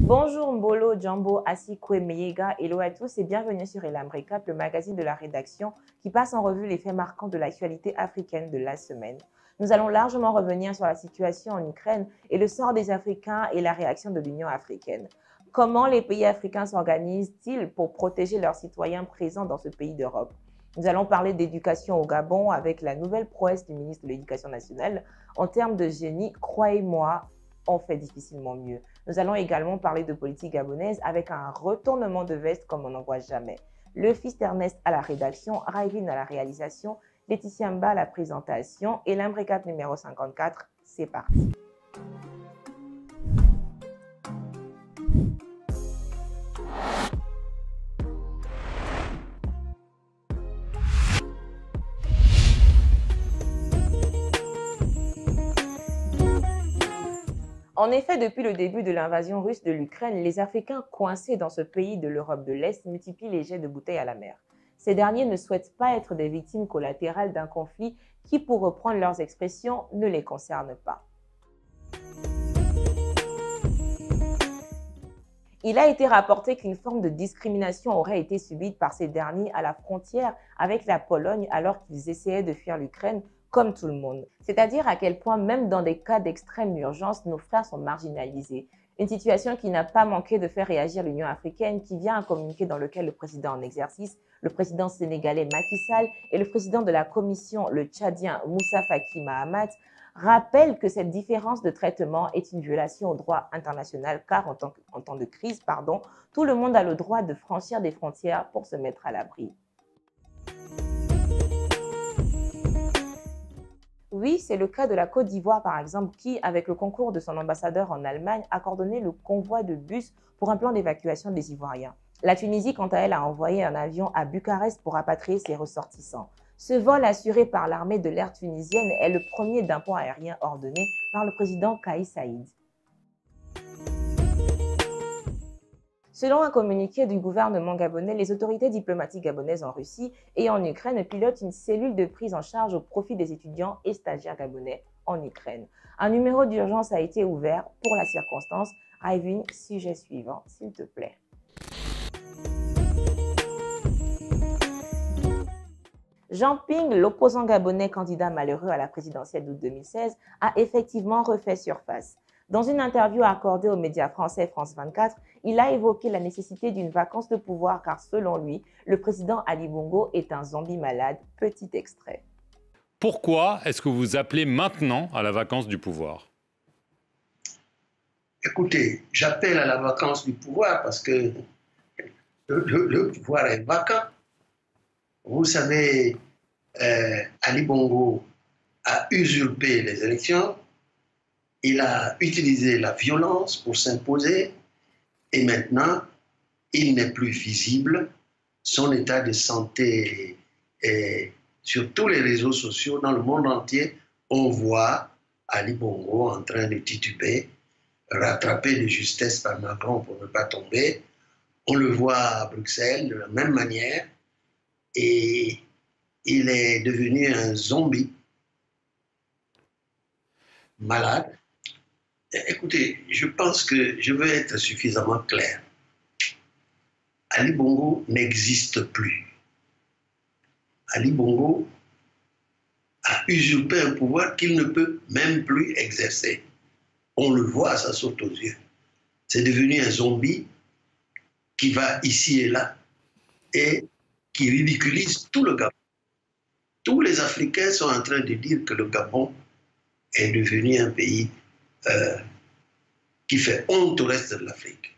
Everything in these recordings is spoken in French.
Bonjour Mbolo, Djambo, Asikwe, Meyega, hello à tous et bienvenue sur Elam Recap, le magazine de la rédaction qui passe en revue les faits marquants de l'actualité africaine de la semaine. Nous allons largement revenir sur la situation en Ukraine et le sort des Africains et la réaction de l'Union africaine. Comment les pays africains s'organisent-ils pour protéger leurs citoyens présents dans ce pays d'Europe? Nous allons parler d'éducation au Gabon avec la nouvelle prouesse du ministre de l'Éducation nationale. En termes de génie, croyez-moi, on fait difficilement mieux. Nous allons également parler de politique gabonaise avec un retournement de veste comme on n'en voit jamais. Le fils d'Ernest à la rédaction, Raivin à la réalisation, Laetitia Mba à la présentation et l'Imbricap numéro 54, c'est parti. En effet, depuis le début de l'invasion russe de l'Ukraine, les Africains coincés dans ce pays de l'Europe de l'Est multiplient les jets de bouteilles à la mer. Ces derniers ne souhaitent pas être des victimes collatérales d'un conflit qui, pour reprendre leurs expressions, ne les concerne pas. Il a été rapporté qu'une forme de discrimination aurait été subie par ces derniers à la frontière avec la Pologne alors qu'ils essayaient de fuir l'Ukraine comme tout le monde. C'est-à-dire à quel point même dans des cas d'extrême urgence, nos frères sont marginalisés. Une situation qui n'a pas manqué de faire réagir l'Union africaine qui vient un communiqué dans lequel le président en exercice, le président sénégalais Macky Sall et le président de la commission, le tchadien Moussa Faki Mahamat, rappellent que cette différence de traitement est une violation au droit international car en temps de crise, tout le monde a le droit de franchir des frontières pour se mettre à l'abri. Oui, c'est le cas de la Côte d'Ivoire, par exemple, qui, avec le concours de son ambassadeur en Allemagne, a coordonné le convoi de bus pour un plan d'évacuation des Ivoiriens. La Tunisie, quant à elle, a envoyé un avion à Bucarest pour rapatrier ses ressortissants. Ce vol assuré par l'armée de l'air tunisienne est le premier d'un pont aérien ordonné par le président Kais Saïed. Selon un communiqué du gouvernement gabonais, les autorités diplomatiques gabonaises en Russie et en Ukraine pilotent une cellule de prise en charge au profit des étudiants et stagiaires gabonais en Ukraine. Un numéro d'urgence a été ouvert pour la circonstance. Raivin, sujet suivant, s'il te plaît. Jean Ping, l'opposant gabonais candidat malheureux à la présidentielle d'août 2016, a effectivement refait surface. Dans une interview accordée aux médias français France 24, il a évoqué la nécessité d'une vacance de pouvoir car selon lui, le président Ali Bongo est un zombie malade. Petit extrait. Pourquoi est-ce que vous appelez maintenant à la vacance du pouvoir? Écoutez, j'appelle à la vacance du pouvoir parce que le pouvoir est vacant. Vous savez, Ali Bongo a usurpé les élections. Il a utilisé la violence pour s'imposer et maintenant, il n'est plus visible. Son état de santé est sur tous les réseaux sociaux dans le monde entier. On voit Ali Bongo en train de tituber, rattrapé de justesse par Macron pour ne pas tomber. On le voit à Bruxelles de la même manière et il est devenu un zombie malade. Écoutez, je pense que je veux être suffisamment clair. Ali Bongo n'existe plus. Ali Bongo a usurpé un pouvoir qu'il ne peut même plus exercer. On le voit, ça saute aux yeux. C'est devenu un zombie qui va ici et là et qui ridiculise tout le Gabon. Tous les Africains sont en train de dire que le Gabon est devenu un pays qui fait honte au reste de l'Afrique.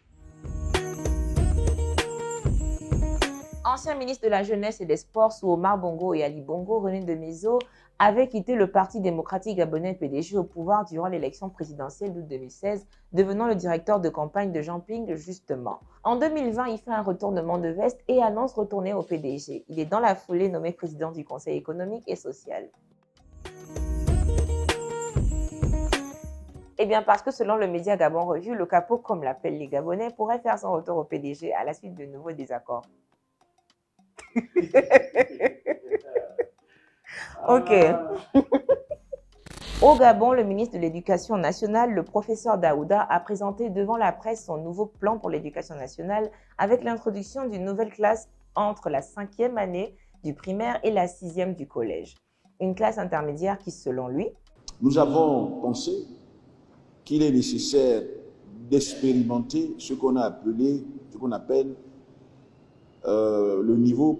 Ancien ministre de la Jeunesse et des Sports sous Omar Bongo et Ali Bongo, René de Mizo avait quitté le Parti démocratique gabonais PDG au pouvoir durant l'élection présidentielle d'août 2016, devenant le directeur de campagne de Jean Ping justement. En 2020, il fait un retournement de veste et annonce retourner au PDG. Il est dans la foulée nommé président du Conseil économique et social. Eh bien parce que selon le média Gabon Revue, le capot, comme l'appellent les Gabonais, pourrait faire son retour au PDG à la suite de nouveaux désaccords. Ok. Au Gabon, le ministre de l'Éducation nationale, le professeur Daouda, a présenté devant la presse son nouveau plan pour l'éducation nationale avec l'introduction d'une nouvelle classe entre la 5e année du primaire et la 6e du collège. Une classe intermédiaire qui, selon lui, nous avons pensé qu'il est nécessaire d'expérimenter ce qu'on appelle le niveau,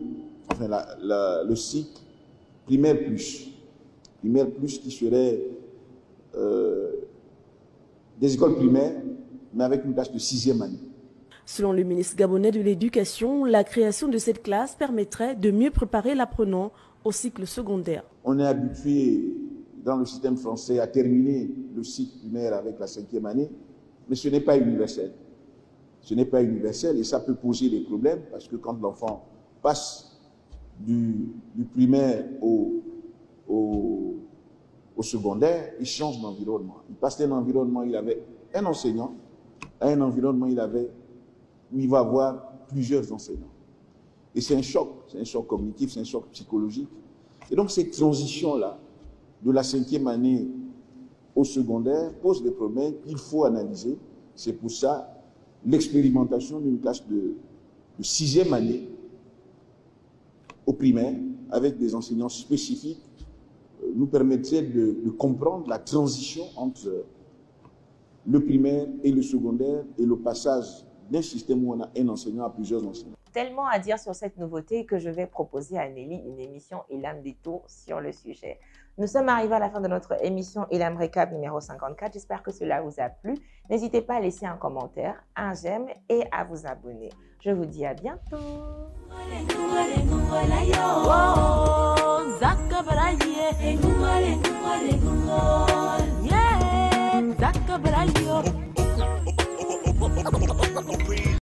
enfin le cycle primaire plus. Primaire plus qui serait des écoles primaires, mais avec une classe de 6e année. Selon le ministre gabonais de l'Éducation, la création de cette classe permettrait de mieux préparer l'apprenant au cycle secondaire. On est habitué dans le système français à terminer le cycle primaire avec la 5e année, mais ce n'est pas universel. Ce n'est pas universel et ça peut poser des problèmes parce que quand l'enfant passe du primaire au secondaire, il change d'environnement. Il passe d'un environnement où il avait un enseignant à un environnement où il va avoir plusieurs enseignants. Et c'est un choc cognitif, c'est un choc psychologique. Et donc cette transition-là, de la 5e année au secondaire, pose des problèmes qu'il faut analyser. C'est pour ça l'expérimentation d'une classe de 6e année au primaire, avec des enseignants spécifiques, nous permettrait de comprendre la transition entre le primaire et le secondaire et le passage d'un système où on a un enseignant à plusieurs enseignants. Tellement à dire sur cette nouveauté que je vais proposer à Nelly une émission Elam Détour sur le sujet. Nous sommes arrivés à la fin de notre émission Elam Récap numéro 54. J'espère que cela vous a plu. N'hésitez pas à laisser un commentaire, un j'aime et à vous abonner. Je vous dis à bientôt. Yeah,